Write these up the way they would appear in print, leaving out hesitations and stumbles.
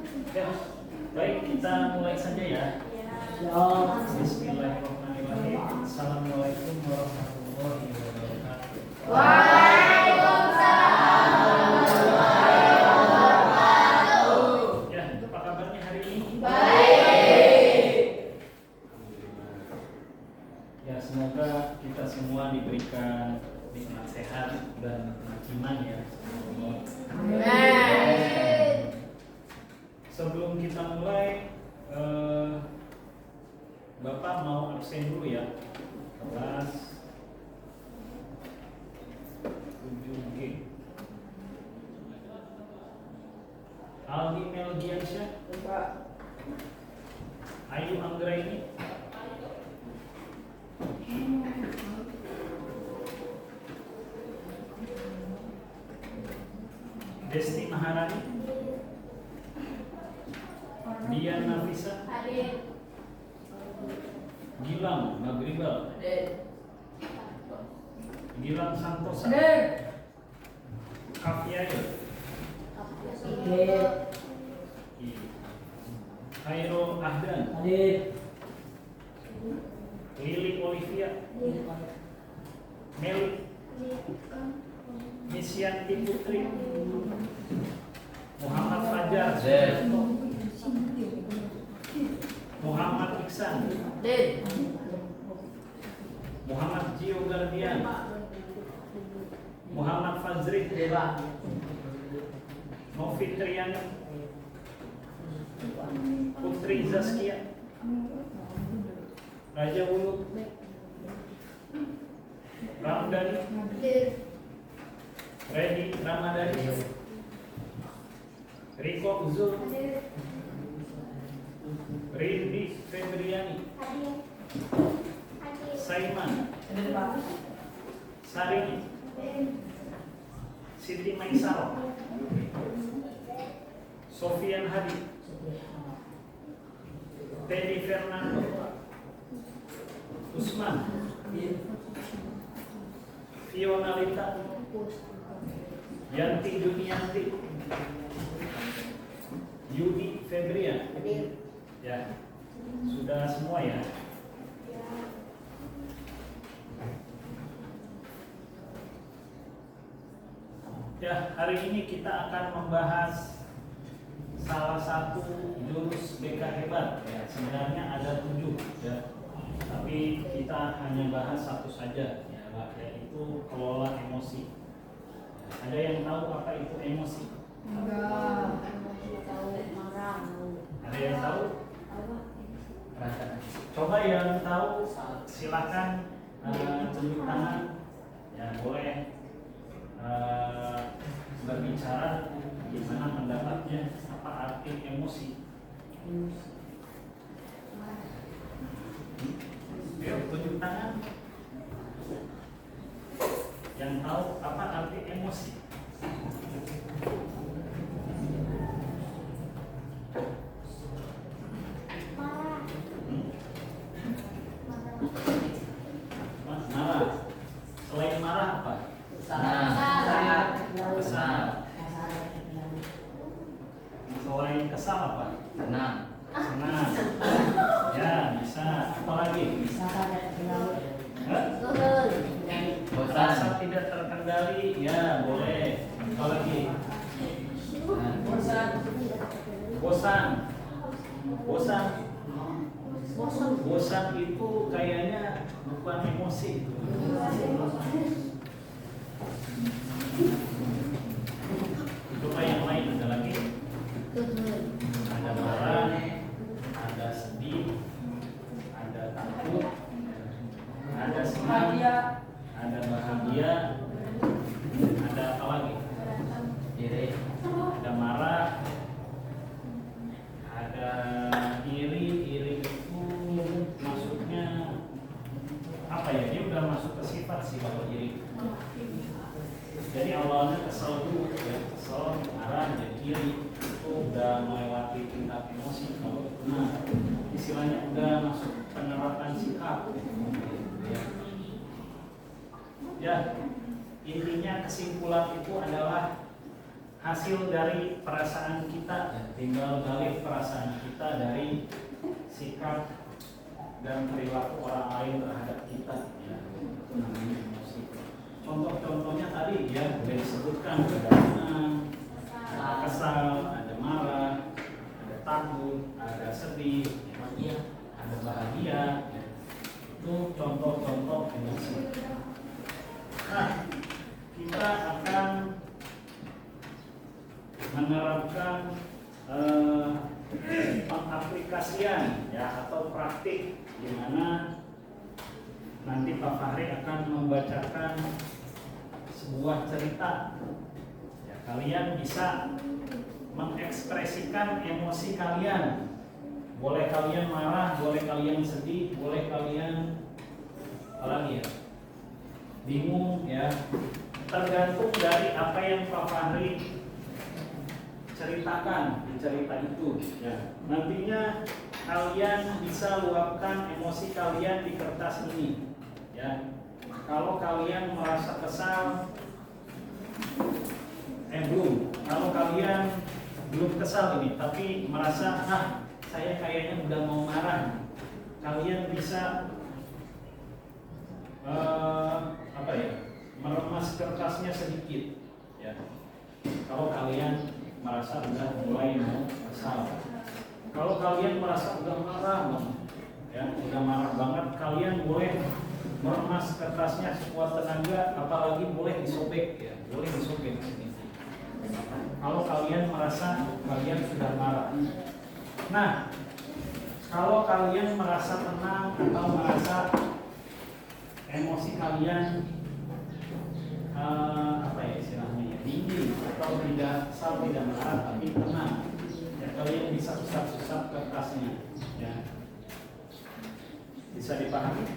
Ya, baik kita mulai saja ya. Bismillahirrahmanirrahim. Assalamualaikum warahmatullahi wabarakatuh. Ya, apa kabarnya hari ini? Ya, semoga kita semua diberikan nikmat sehat dan nikmat iman ya. Sebelum kita mulai, Bapak mau absen dulu ya. Kelas 7G. Aldi Melgiansyah, Ayu Anggraini, Desti Maharani, Dian Nafisa, Gilang Magribal, Gilang Santosa, Kafiayo, Khairul Ahdan, Lili Olivia, Meli, Misyanti Putri, Muhammad Fajar, Muhammad Iksan, Muhammad Gio Gardian, Muhammad Fazri, Novi Triani, Putri Zaskia, Raja Wulu, Ramdhani, Redi Ramadhani, Riko Uzul, Rindi Febriani, Saiman, Sarini, Siti Maisaro, Sofian Hadi, Teddy Fernando, Usman, Fiona Lita, Yanti Junianti, Yudi Febrian. Ya, sudah semua ya. Ya, hari ini kita akan membahas salah satu jurus BK hebat. Ya, sebenarnya ada 7 ya, tapi kita hanya bahas satu saja ya, yaitu kelola emosi. Ada yang tahu apa itu emosi? Enggak, emosi tahu marah. Ada yang tahu? Coba yang tahu silakan tunjuk tangan. Ya, boleh berbicara gimana pendapatnya, apa arti emosi. Yuk, tunjuk tangan. Yang tahu apa arti emosi. Marah. Selain marah apa? Kesal. Selain kesal apa? Senang. Ya, bisa. Apa lagi? Rasa tidak terkendali. Ya, boleh. Apa lagi? Bosan itu kayaknya bukan emosi itu. Coba yang lain, ada lagi? Ada marah, ada sedih, ada takut, ada senang, ada bahagia, ada apa lagi? Iri. Ada marah, ada iri itu maksudnya apa ya? Dia udah masuk ke sifat sih kalau iri. Jadi awalnya kesel dulu, ya kesel, marah, jadi iri itu udah melewati tingkat emosi. Kalau itu istilahnya udah masuk penerapan sikap. Ya, intinya kesimpulan itu adalah hasil dari perasaan kita, ya. Tinggal balik perasaan kita dari sikap dan perilaku orang lain terhadap kita, ya. Itu namanya emosi. Contoh-contohnya tadi ya sudah disebutkan, ada senang, ada kesal, ada marah, ada takut, ada sedih, ya. Ada bahagia, ya. Itu contoh-contoh emosi. Nah, kita akan menerapkan pengaplikasian, ya, atau praktik, di mana nanti Pak Fahri akan membacakan sebuah cerita, ya, kalian bisa mengekspresikan emosi kalian. Boleh kalian marah, boleh kalian sedih, boleh kalian apa lagi ya, bingung, ya, tergantung dari apa yang Pak Fahri ceritakan di cerita itu, ya. Nantinya kalian bisa luapkan emosi kalian di kertas ini, ya. Kalau kalian merasa kesal, kalau kalian belum kesal ini, tapi merasa saya kayaknya udah mau marah, kalian bisa meremas kertasnya sedikit, ya. Kalau kalian merasa udah mulai mau kesal, kalau kalian merasa udah marah, ya, udah marah banget, kalian boleh meremas kertasnya sekuat tenaga, apalagi boleh disobek, ya, boleh disobek. Kalau kalian merasa kalian sudah marah. Nah, kalau kalian merasa tenang atau merasa emosi kalian istilahnya tinggi atau tidak marah tapi tenang, ya, kalian bisa usap-usap kertasnya, ya. Bisa dipahami?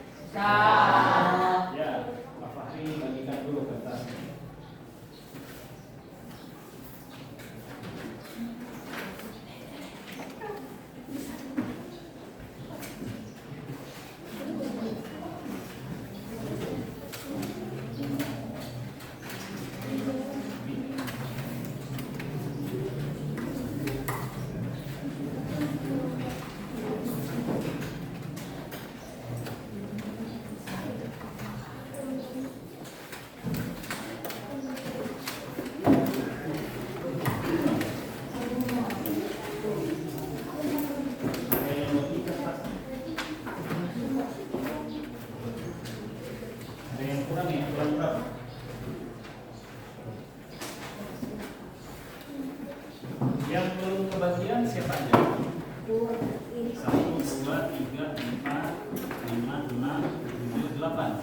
Ya, Pak Fahri bagikan dulu kertasnya. Yang belum kebagian siapa aja? 1, 2, 3, 4, 5, 6, 7, 8.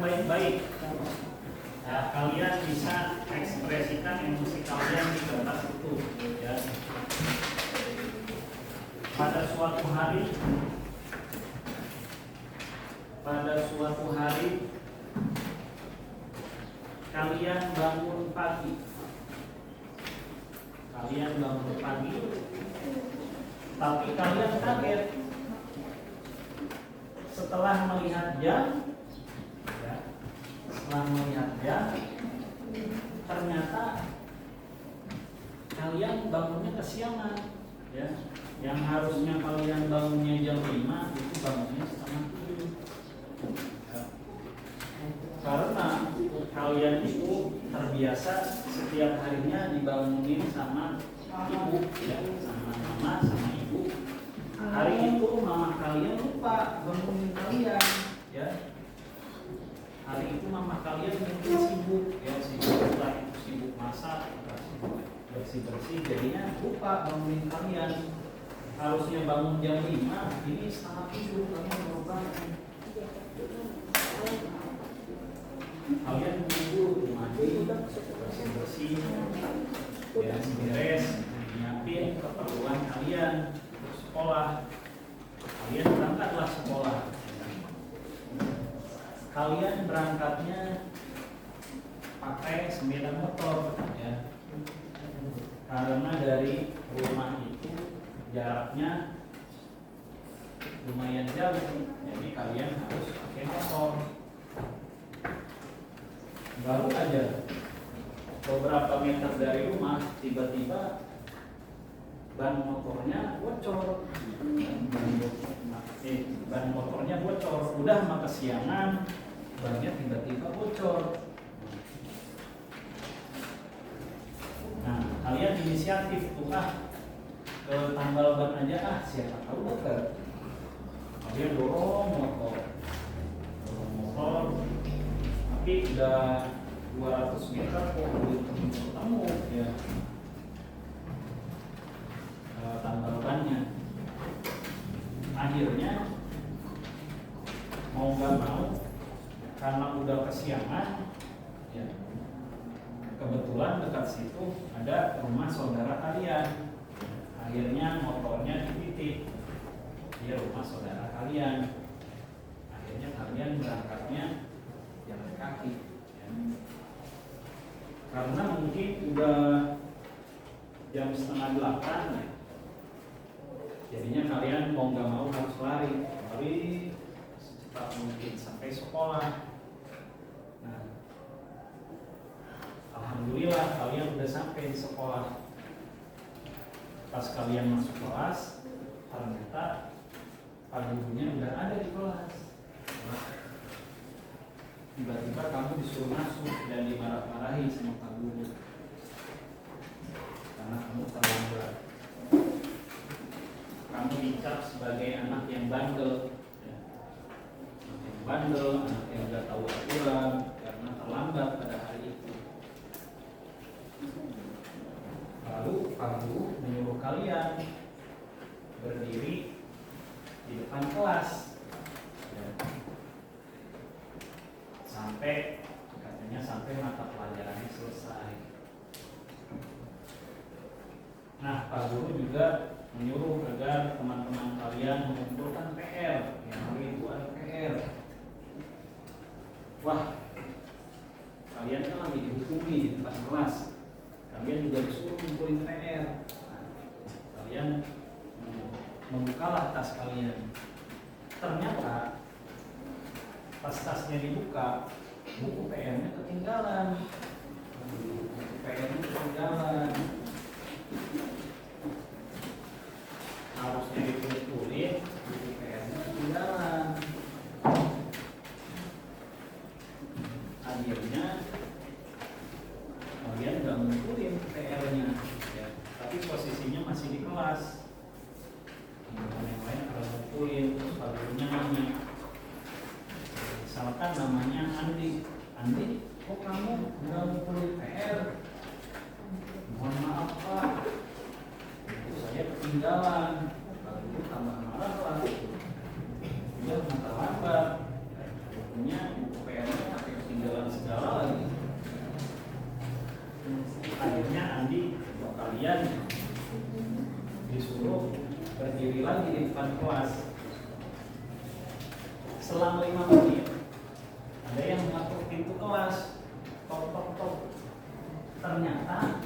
baik-baik. Nah, kalian bisa ekspresikan emosi kalian di kertas itu, ya. Pada suatu hari kalian bangun pagi. Tapi kalian kaget setelah melihat jam, ternyata kalian bangunnya kesiangan, ya. Yang harusnya kalian bangunnya jam 5 itu bangunnya setengah 7. Ya. Karena kalian itu terbiasa setiap harinya dibangunin sama ibu, ya, sama mama, sama ibu. Hari itu mama kalian lupa bangunin kalian, ya. Hari itu mama kalian mungkin sibuk, ya, sibuk lah, sibuk masak, sibuk bersih-bersih, jadinya lupa bangunin kalian. Harusnya bangun jam 5, ini setengah 7 kalian baru bangun. Kalian menunggu mandi, bersih-bersih, beres-beres, nyiapin keperluan kalian untuk sekolah. Kalian berangkatlah sekolah. Kalian berangkatnya pakai sepeda motor, ya. Karena dari rumah itu jaraknya lumayan jauh, jadi kalian harus pakai motor. Baru aja beberapa meter dari rumah, tiba-tiba ban motornya bocor. Ban motornya bocor. Udah mah kesiangan, bannya tiba-tiba bocor. Nah, kalian inisiatif tuh, ke tambal ban aja, siapa tahu dokter. Kalian dorong motor, tapi udah 200 meter kok belum ketemu, ya, tambal bannya. Akhirnya mau nggak mau, karena udah kesiangan, ya, kebetulan dekat situ ada rumah saudara kalian. Akhirnya motornya dititip di rumah saudara kalian. Akhirnya kalian berangkatnya jalan kaki, ya. Karena mungkin udah jam 7:30, ya. Jadinya kalian mau nggak mau harus lari secepat mungkin sampai sekolah. Nah, alhamdulillah kalian udah sampai di sekolah. Pas kalian masuk kelas, ternyata Pak gurunya udah ada di kelas. Tiba-tiba kamu disuruh masuk dan dimarah-marahi sama Pak Guru karena kamu terlambat. Kamu dicap sebagai anak yang bandel, ya. Anak yang bandel, anak yang gak tahu aturan karena terlambat pada hari itu. Lalu Pak Guru menyuruh kalian berdiri di depan kelas, ya. Sampai mata pelajarannya selesai. Nah, Pak Guru juga menyuruh agar teman-teman kalian mengumpulkan PR, yang hari itu ada PR. Wah, kalian kan lagi dihukumi di depan kelas. Kalian juga disuruh ngumpulin PR. Nah, kalian membukalah tas kalian. Ternyata pas tasnya dibuka, buku PR-nya ketinggalan. Buku PR-nya ketinggalan. Harusnya ditulis-tulis, buku PR-nya ketinggalan. Akhirnya kalian nggak ngumpulin PR-nya, ya. Tapi posisinya masih di kelas. Yang lain kalau ngumpulin, terus Pak Gurunya nanya. Misalkan namanya Andi, kok kamu nggak ngumpulin PR? Mohon maaf Pak, itu saya ketinggalan. Pak Guru tambah marah lah. Dia terlambat. Bukunya, buku PR-nya sampai ketinggalan segala lagi. Akhirnya Andi, kalian disuruh berdiri lagi di depan kelas. Selang 5 menit, ada yang mengatur pintu kelas, tok. Ternyata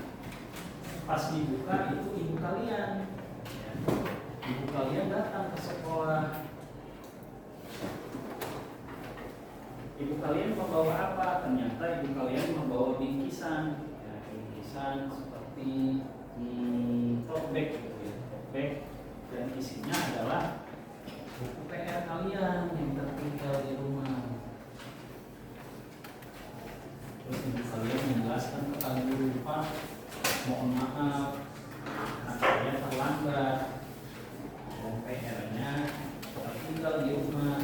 pas dibuka itu ibu kalian, ya. Ibu kalian datang ke sekolah. Ibu kalian membawa apa? Ternyata ibu kalian membawa bingkisan, ya. tulisan seperti tote bag gitu ya, tote bag, dan isinya adalah buku PR kalian yang tertinggal di rumah. Terus ibu kalian menjelaskan kepada guru, Pak, mohon maaf, anak saya terlambat, dan PR-nya tertinggal di rumah.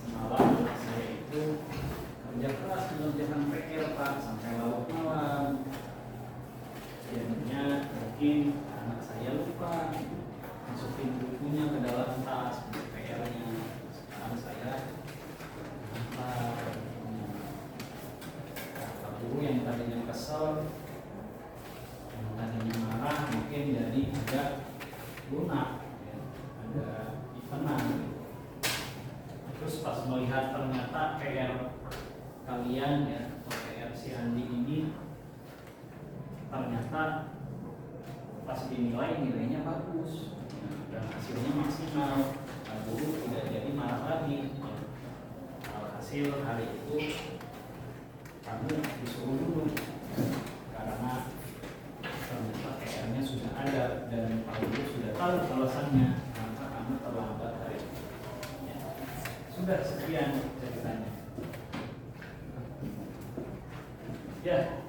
Semalam saya itu kerja keras mengerjakan PR, Pak, sampai larut malam. Jadinya mungkin anak saya lupa masukin bukunya ke dalam tas PR-nya. Sekarang saya antar guru yang tadinya kesel, yang tadinya marah, mungkin jadi agak lunak, ya, agak tenang. Terus pas melihat ternyata PR kalian ya, atau PR si Andi ini ternyata pas dinilai nilainya bagus dan hasilnya maksimal, guru tidak jadi marah lagi. Hasil hari itu kamu disuruh dulu karena ternyata PR-nya sudah ada dan Pak Guru sudah tahu alasannya kenapa kamu terlambat hari ini. Ya. Sudah sekian ceritanya. Ya,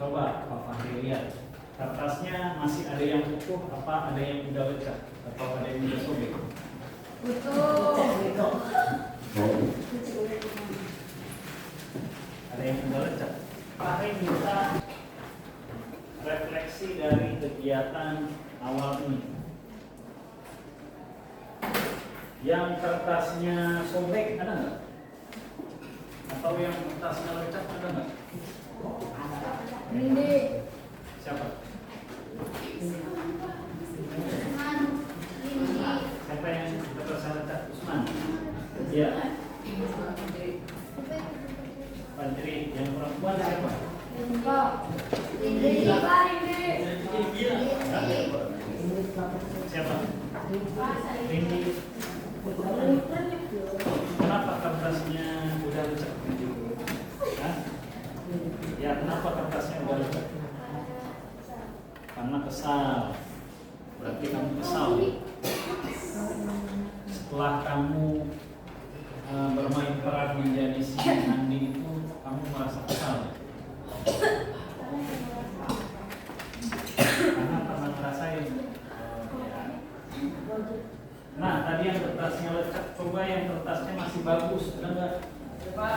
coba Pak Fahri lihat kertasnya masih ada yang utuh apa ada yang udah lecak atau ada yang udah sobek? Utuh. Ada yang udah lecak. Pak Fahri minta refleksi dari kegiatan awal ini. Yang kertasnya sobek ada nggak? Atau yang kertasnya lecak ada nggak? Ini Siapa? Siapa yang kertasnya lecak? Usman? Iya. Pantri. Yang perempuan siapa? Siapa? Rindi. Kenapa kertasnya udah lecak? Hah? Ya, kenapa kertasnya udah lecak? Karena kesal. Berarti kamu kesal. Setelah kamu bermain peran menjadi si Andi itu, kamu merasa kesal. Karena pernah ngerasain. Nah, tadi yang kertasnya lecak, coba yang kertasnya masih bagus, ada nggak? Coba.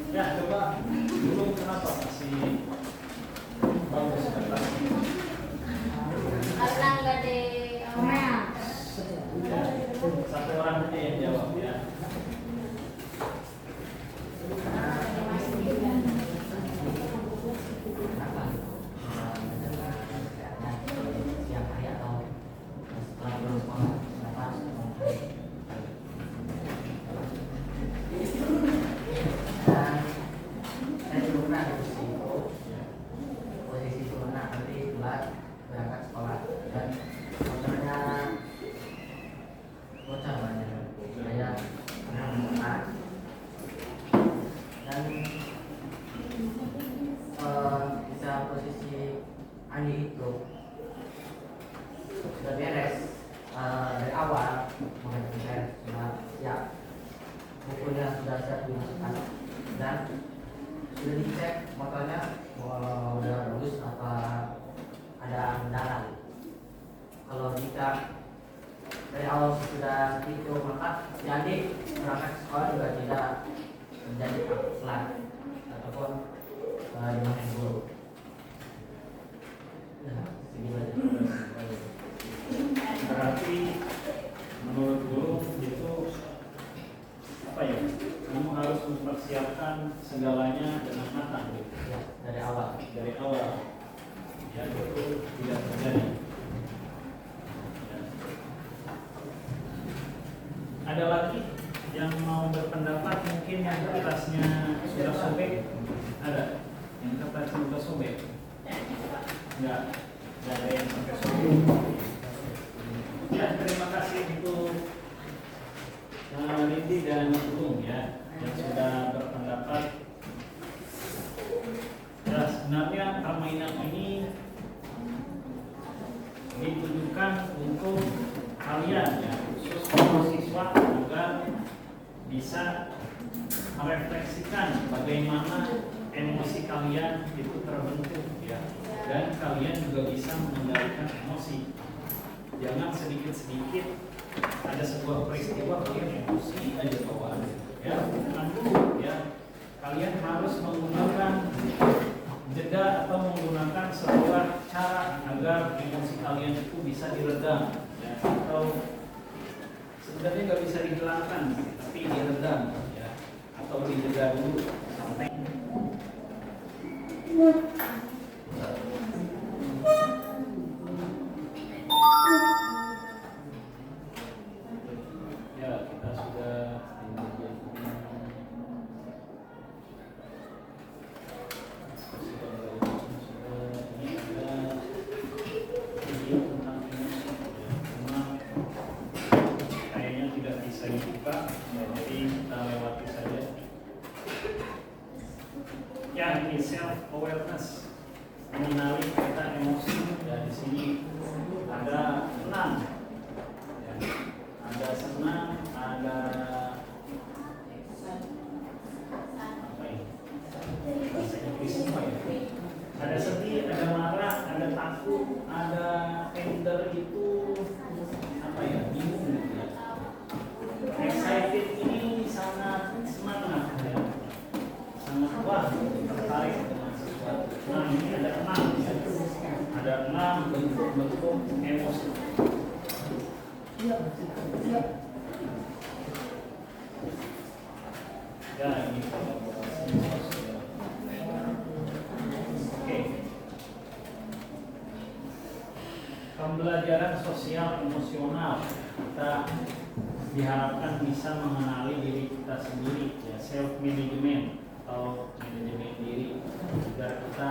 Ya, coba dulu kenapa masih bagus kertasnya? karena nggak ada omel. Ya, satu orang aja yang jawab ya. Andi itu sudah beres dari awal mengenai beres sudah siap, bukunya sudah siap dimasukkan dan sudah dicek motornya udah bagus apa ada kendala. Kalau jika dari awal sudah seperti itu maka si Andi berangkat ke sekolah juga tidak terjadi pelan ataupun dimarahin guru. Berarti menurut guru itu apa ya? Kamu harus mempersiapkan segalanya dengan matang gitu. Ya, dari awal. Ya, itu tidak terjadi. Ya. Ada lagi yang mau berpendapat mungkin yang kertasnya sudah sobek? Ada yang kertasnya sudah sobek? Enggak ada yang sampai sobek. Ya, terima kasih untuk Rindi dan Gung ya yang sudah berpendapat bisa merefleksikan bagaimana emosi kalian itu terbentuk ya, dan kalian juga bisa mengendalikan emosi. Jangan sedikit-sedikit ada sebuah peristiwa kalian emosi aja bawaan ya, jangan dulu ya. Kalian harus menggunakan jeda atau menggunakan sebuah cara agar emosi kalian itu bisa diredam ya, atau sebenarnya nggak bisa dihilangkan tapi diredam ya, atau dijeda dulu sampai ya kita sudah kayaknya tidak bisa dibuka ya, jadi kita lewati saja. Ya, ini self awareness, mengenali peta emosi. Ya, di sini ada 6. Ya, ada senang, ada apa ini? Bahasa Inggris semua ya. Ada sedih, ada marah, ada takut, ada anger itu apa ya? Bingung gitu ya. Excited ini sangat semangat ya. Sangat wah, tertarik dengan sesuatu. Nah, ini ada 6 ya. Ada 6 bentuk-bentuk emosi. Ya, ini kolaborasi sosial. Oke. Pembelajaran sosial emosional, kita diharapkan bisa mengenali diri kita sendiri ya, self management atau manajemen diri, agar kita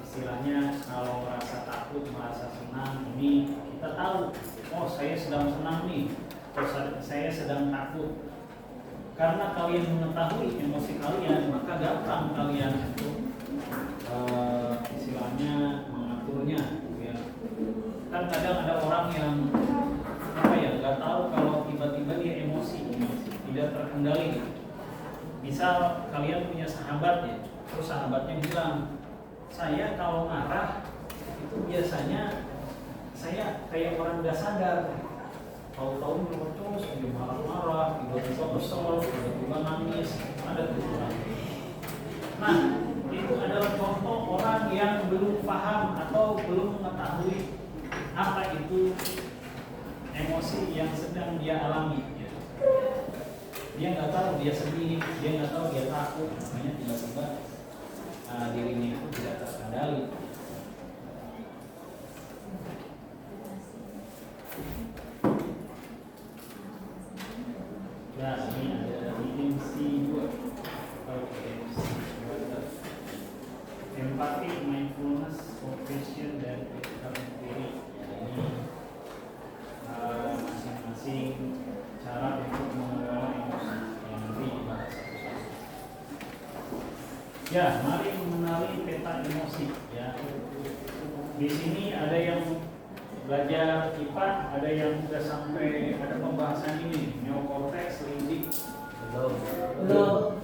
istilahnya kalau merasa takut, merasa senang, ini kita tahu, oh saya sedang senang nih, oh saya sedang takut. Karena kalian mengetahui emosi kalian, maka gampang kalian untuk istilahnya mengaturnya ya. Kan kadang ada orang yang apa ya, nggak tahu kalau tiba-tiba dia emosi tidak terkendali. Misal kalian punya sahabat ya, terus sahabatnya bilang, saya kalau marah itu biasanya saya kayak orang nggak sadar, tahu-tahu nyerocos, dia marah-marah, tiba-tiba kesel, tiba-tiba nangis, ada tuh orang. Nah, itu adalah contoh orang yang belum paham atau belum mengetahui apa itu emosi yang sedang dia alami ya. Dia nggak tahu dia sedih, dia nggak tahu dia takut, makanya tiba-tiba dirinya itu tidak terkendali. Nah, ini ada IMC 2. Empati, mindfulness, compassion, dan critical theory. Ini masing-masing cara untuk mengelola emosi yang nanti dibahas satu-satu. Ya, mari mengenali peta emosi. Ya, di sini ada yang belajar IPA, ada yang sudah sampai ada pembahasan ini, neokortex, limbic. Belum.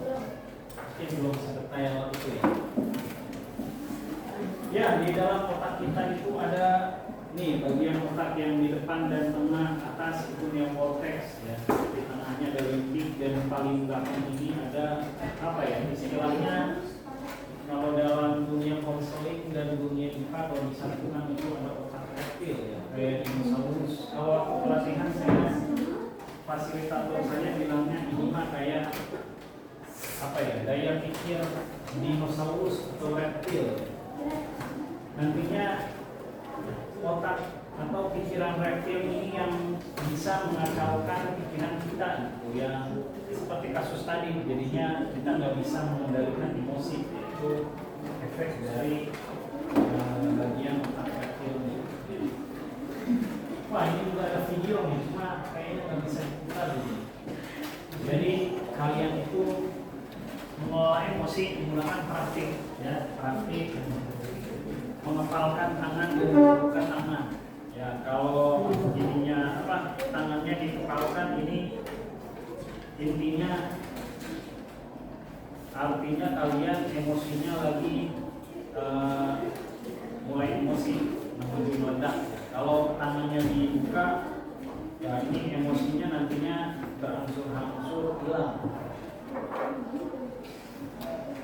Mungkin belum sedetail itu ya. Ya, di dalam otak kita itu ada nih bagian otak yang di depan dan tengah atas itu neokortex ya. Di tengahnya ada limbic dan paling belakang ini ada apa ya? Istilahnya kalau dalam dunia konseling dan dunia IPA kalau disatukan itu ada otak reptil ya, kayak dinosaurus. Kalau aku pelatihan saya fasilitator saya bilangnya ini mah kayak apa ya? Daya pikir dinosaurus atau reptil. Nantinya otak atau pikiran reptil ini yang bisa mengacaukan pikiran kita gitu, yang seperti kasus tadi, jadinya kita nggak bisa mengendalikan emosi, itu efek dari bagian otak reptil ini. Wah, ini juga ada video nih, cuma kayaknya nggak bisa diputar gitu. Jadi kalian itu mengelola emosi menggunakan praktik ya, praktik mengepalkan tangan dan membuka tangan. Ya, kalau ininya apa, tangannya dikepalkan ini intinya artinya kalian emosinya lagi mulai emosi menuju meledak. Kalau tangannya dibuka, ya ini emosinya nantinya berangsur-angsur hilang.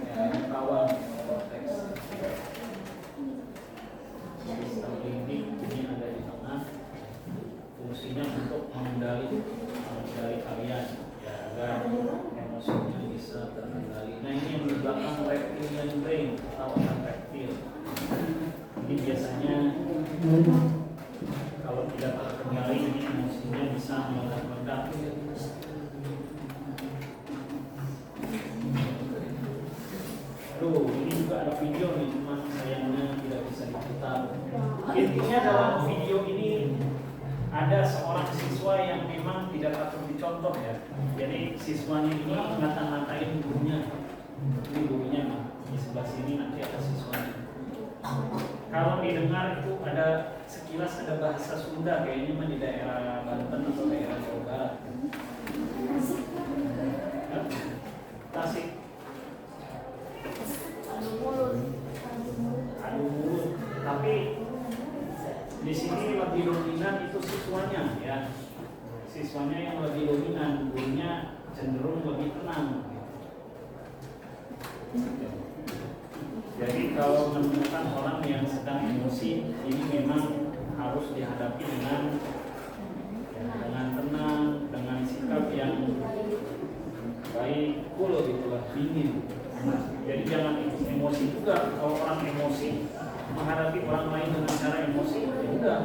Ya, ini kawan konteks. Sistem limbik ini ada di tengah, fungsinya untuk mengendali kalian, ya, agar emosinya bisa terkendali. Nah, ini yang di belakang reptilian brain atau otak reptil. Ini biasanya kalau tidak terkendali, ini emosinya bisa meledak-ledak. Aduh, ini juga ada video nih, cuma sayangnya tidak bisa diputar. Intinya dalam video ini ada seorang siswa yang memang tidak patut dicontoh ya. Jadi siswanya ini ngata-ngatain gurunya. Ini gurunya mah di sebelah sini, nanti ada siswanya. Kalau didengar itu ada sekilas ada bahasa Sunda, kayaknya mah di daerah Banten atau daerah Jawa Barat. Tasik. Adu mulut. Tapi di sini lebih dominan itu siswanya ya. Siswanya yang lebih dominan, gurunya cenderung lebih tenang. Jadi kalau menemukan orang yang sedang emosi, ini memang harus dihadapi dengan tenang, dengan sikap yang baik, cool gitulah, dingin. Jadi jangan emosi juga. Kalau orang emosi menghadapi orang lain dengan cara emosi, ya udah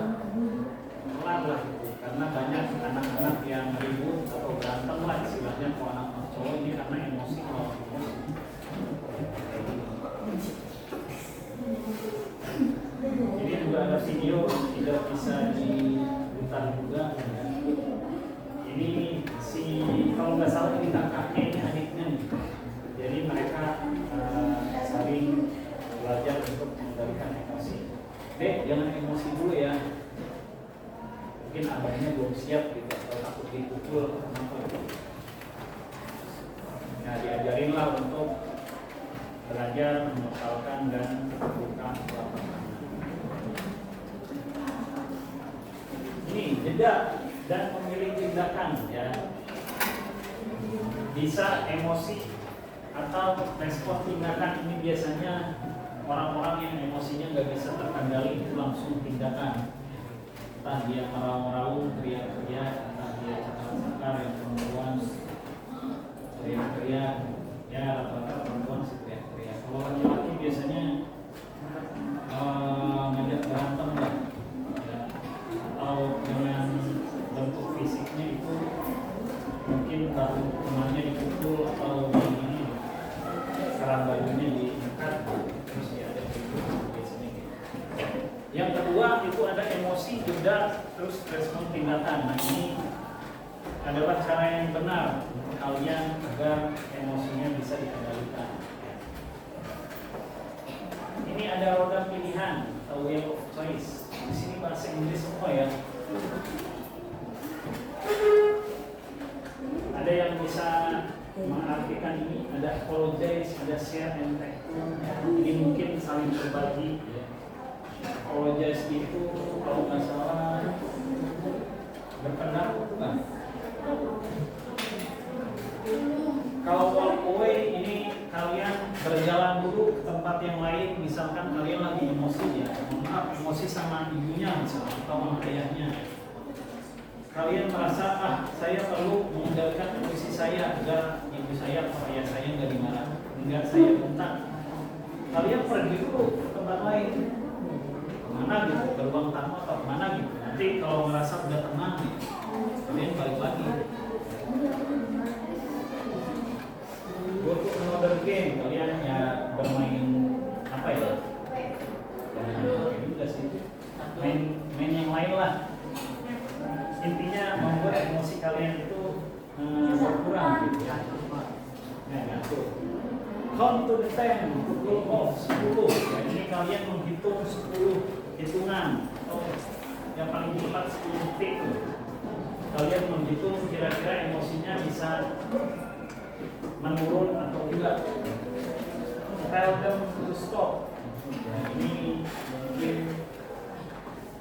pelan lah gitu. Karena banyak anak-anak yang ribut atau berantem lah istilahnya, kalau anak cowok ini karena emosi kalau emosi. Ini juga ada video tidak bisa diputar juga. Ini kalau nggak salah ini kakaknya, ini adiknya nih. Jadi mereka saling belajar untuk mengendalikan emosi. Jangan emosi dulu ya. Mungkin abahnya belum siap gitu, atau takut dipukul atau apa gitu. Nah, diajarinlah untuk belajar menyesalkan dan buka telapak tangan. Ini jeda dan memilih tindakan ya. Bisa emosi atau respon tindakan ini biasanya orang-orang yang emosinya nggak bisa terkendali itu langsung tindakan. Entah dia meraung-raung, teriak-teriak, entah dia cakar-cakar, yang perempuan teriak-teriak, ya rata-rata perempuan sih teriak-teriak. Kalau laki-laki biasanya ngajak berantem lah, ya. Atau dengan bentuk fisiknya itu mungkin baru temannya dipukul atau begini, serang bajunya diikat, terus dia ada gitu biasanya gitu. Yang kedua itu ada emosi, jeda, terus respon tindakan. Nah, ini adalah cara yang benar untuk kalian agar emosinya bisa dikendalikan. Ini ada roda pilihan atau wheel of choice. Di sini bahasa Inggris semua ya. Ada yang bisa mengartikan ini, ada apologize, ada share and take. Ini mungkin saling berbagi. Apologize itu kalau nggak salah berpendapat bukan? Kalau walk away ini kalian berjalan dulu ke tempat yang lain, misalkan kalian lagi emosi ya, maaf emosi sama ibunya misalnya atau sama ayahnya. Kalian merasa saya perlu mengendalikan emosi saya agar ibu saya atau ayah saya nggak dimarah, enggak saya bentak. Kalian pergi dulu ke tempat lain, kemana gitu, ke ruang tamu atau kemana gitu. Nanti kalau merasa udah tenang nih, kalian balik lagi. Go to another game, kalian ya bermain apa ya? Juga sih, main yang lain lah. Intinya membuat emosi kalian itu berkurang gitu ya. Nah, ngatur. Count to the 10, pukul off 10. Ya, ini kalian menghitung 10 hitungan atau yang paling cepat 10 detik. kalian menghitung kira-kira emosinya bisa menurun atau enggak. Tell them to stop. Nah, ini mungkin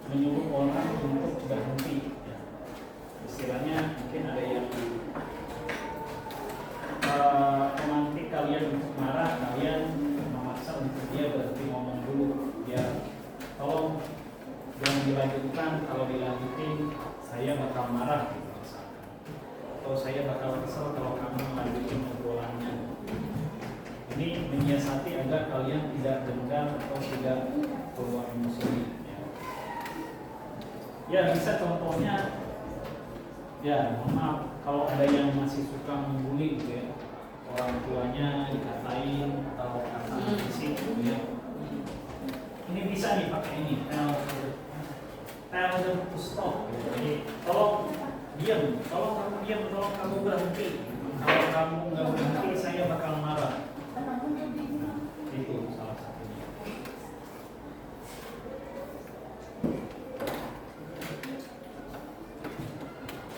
menyuruh orang untuk berhenti. Istilahnya mungkin ada yang memantik kalian untuk marah, kalian memaksa untuk dia berhenti ngomong dulu. Ya, tolong jangan dilanjutkan. Kalau dilanjutin, saya bakal marah. Atau saya bakal kesal kalau kamu melanjutkan obrolannya. Ini menyiasati agar kalian tidak dendam atau tidak keluar emosi. Ya, bisa contohnya, ya mohon maaf kalau ada yang masih suka membuli gitu ya, orang tuanya dikatain atau kata fisik gitu ya. Ini bisa nih pakai ini, tell them to stop. Jadi tolong diam, tolong kamu diam, tolong kamu berhenti. Kalau kamu nggak berhenti, saya bakal marah. Itu salah satunya.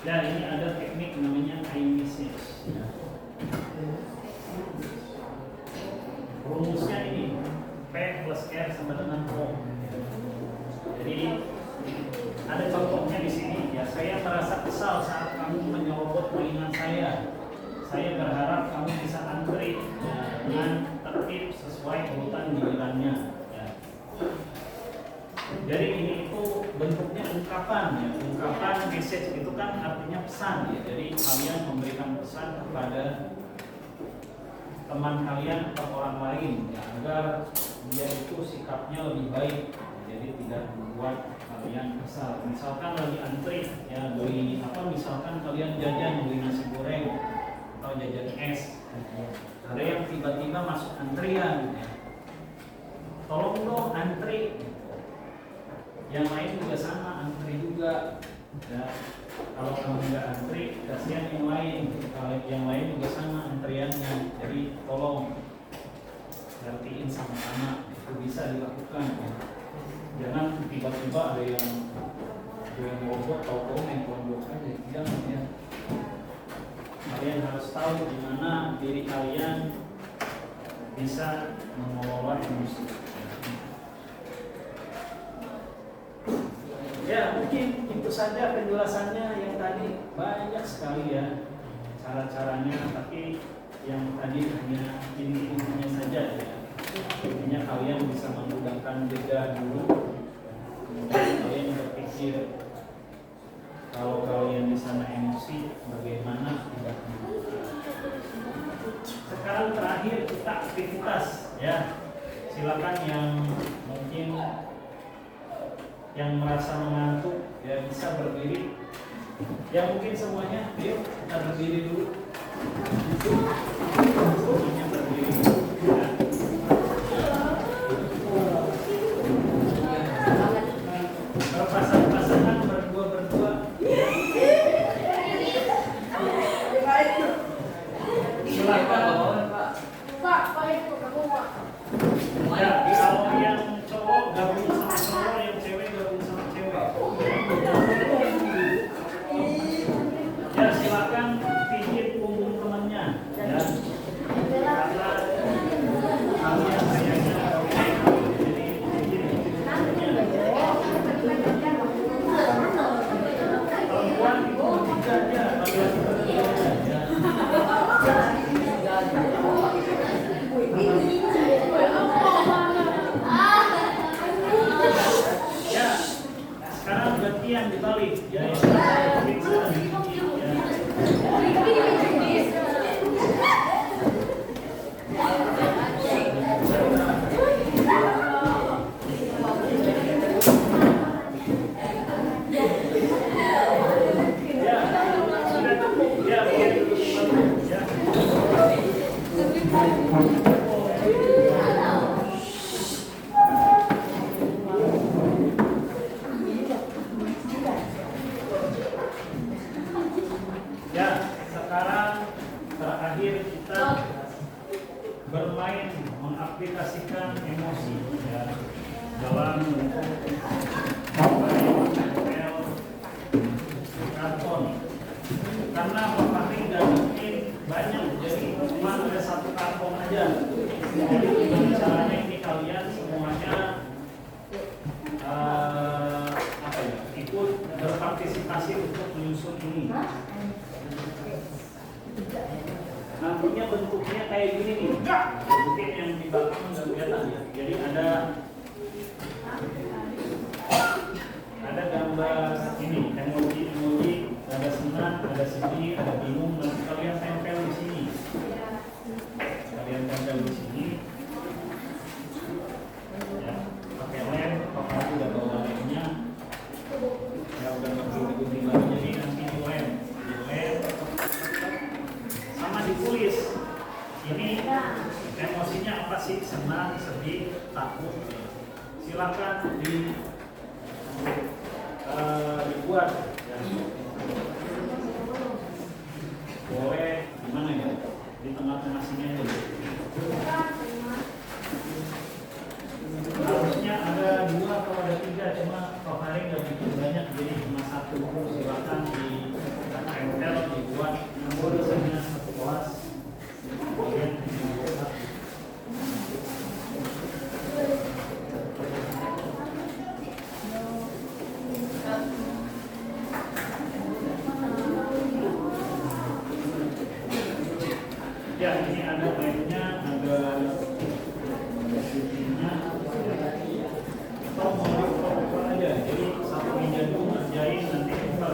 Dan ini ada teknik namanya I message. Rumusnya ini P plus R sama dengan O. Jadi ada contohnya di sini ya. Saya merasa kesal saat kamu menyerobot mainan saya. Saya berharap kamu bisa antri ya, dengan tertib sesuai urutan gilirannya. Ya. Jadi ini itu bentuknya ungkapan ya. Ungkapan message itu kan artinya pesan ya. Jadi kalian memberikan pesan kepada teman kalian atau orang lain ya, agar dia itu sikapnya lebih baik. Jadi tidak membuat kalian kesal. Misalkan lagi antri ya, beli apa, misalkan kalian jajan beli nasi goreng atau jajan es, ada yang tiba-tiba masuk antrian ya. Tolong dong antri. Yang lain juga sama, antri juga ya. Kalau kamu nggak antri, kasihan yang lain. Kalau yang lain juga sama antriannya. Jadi tolong ngertiin sama-sama, itu bisa dilakukan ya. Jangan tiba-tiba ada yang robot atau main robot aja, jangan ya. Kalian harus tahu di mana diri kalian bisa mengelola emosi. Ya mungkin itu saja penjelasannya. Yang tadi banyak sekali ya cara-caranya, tapi yang tadi hanya intinya saja ya. Intinya kalian bisa menggunakan jeda dulu, kemudian kalian berpikir kalau kalian di sana emosi bagaimana tidaknya. Sekarang terakhir kita aktivitas ya. Silakan yang mungkin yang merasa mengantuk ya bisa berdiri. Ya mungkin semuanya, yuk kita berdiri dulu. Semuanya berdiri ya. Berpasang-pasangan, berdua-berdua ya. Silakan ya, kalau yang cowok gabung sama cowok, yang cewek gabung sama cewek. Ya silakan pijit punggung temannya ya. Karena kalian sayangnya jadi pijit punggungnya. Perempuan itu bertiga aja, laki-laki bertiga aja. Ya, sekarang gantian dibalik ya. Ya, sekarang terakhir kita bermain mengaplikasikan emosi ya dalam bentuk karton. karena Pak nggak bikin banyak, jadi cuma ada satu karton aja. Jadi gimana caranya ini kalian semuanya apa ya, ikut berpartisipasi untuk menyusun ini. Nantinya bentuknya kayak gini nih. Mungkin yang di belakang nggak kelihatan ya. Jadi ada gambar ini, emoji, ada senang, ada sedih, ada bingung. Nanti kalian tempel di sini. Kalian tempel di sini. Ya, pakai lem. Kalau udah bawa lemnya, ya udah ngerti lagi. Jadi nanti di lem, sama ditulis. Ini emosinya apa sih? Senang, sedih, takut. Silakan dibuat ya. Boleh gimana ya, di tengah-tengah sini aja. Harusnya ada 2 atau ada 3, cuma Pak Hari nggak bikin banyak, jadi cuma 1. Silakan ditempel, dibuat tulisannya 1 kelas. Kemudian dibuat. Ya, ini ada lemnya, ada syutingnya, atau mau dibuka aja. Jadi satu meja dulu ngerjain, nanti kita